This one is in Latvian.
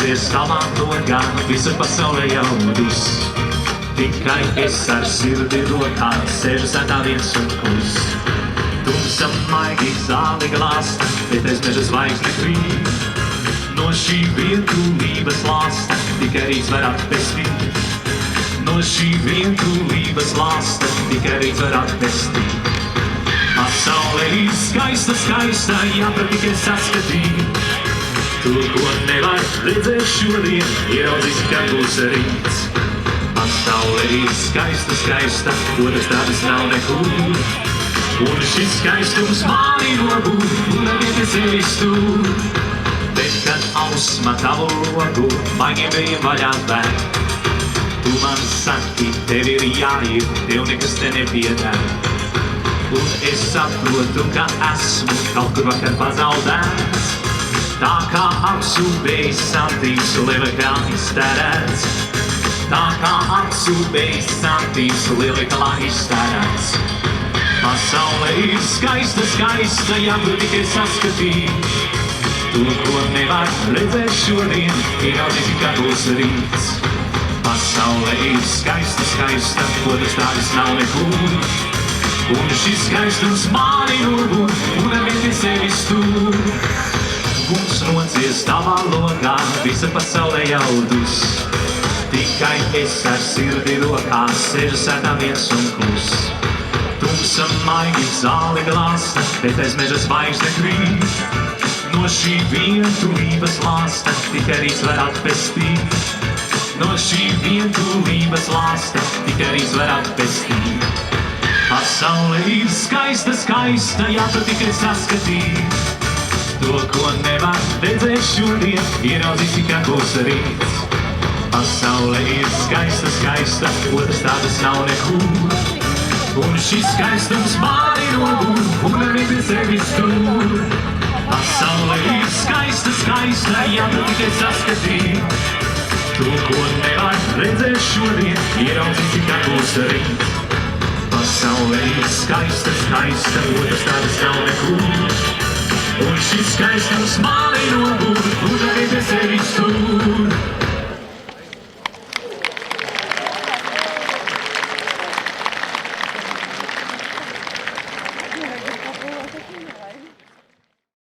nocieš tavā logā, visa pasaule jaudus. Tikai es ar sirdi rokā, sēžu sētā viens un klus. Tumsa maigi zāli glāsta, bet aiz meža zvaigzne krīt. No šī vientulības lāsta, tikai rīts var atpestīt. No šī vientulības lāsta, tikai rīts var atpestīt. Pasaule ir skaista, skaista, jāprot tikai saskatīt. To, ko nevar redzēt šodien, ieraudzīs, kad būs rīts. Pasaule ir skaista, skaista, otras tādas nav nekur. Un šis skaistums mani nogūr, un nevien pie sevis tur. Bet, kad ausma tavu logu, maigiem vējiem vaļā vēr. Tu man saki, tev ir jāiet, tev nekas te nepieder. Un es saprotu, ka esmu kaut kur vakar pazaudēts. Tā kā apsūbējis santīs, lielākā iztērēts. Tā kā apsūbējis santīs, lielākā iztērēts. Pasaule ir skaista, skaista, jāprot tikai saskatīt. To, ko nevar redzēt šodien, ieraudzīs, kad būs rīts. Pasaule ir skaista, skaista, otras tādas nav nekur. Un šis skaistums mani nogūr, un nevien pie sevis tur. Kungs nocieš tavā logā, visa pasaule jaudus. Tikai es ar sirdi rokā, sēžu sētā viens un klus. Tumsa maigi zāli glāsta, bet aiz meža zvaigzne krīt. No šī vientulības lāsta, tikai rīts var atpestīt. No šī vientulības lāsta, tikai rīts var atpestīt. Pasaule ir skaista, skaista, jāprot tikai saskatīt. To, ko nevar redzēt šodien, ieraudzīs, kad būs rīts. Pasaule ir skaista, skaista, otras tādas nav nekur. Un šis skaistums mani nogūr, un nevien pie sevis tur. Pasaule ir skaista, skaista, jāprot tikai saskatīt. To, ko nevar redzēt šodien, ieraudzīs, kad būs rīts. Pasaule ir skaista, skaista, otras tādas nav nekur. Un šis skaistums mani nogūr, un nevien pie sevis tur.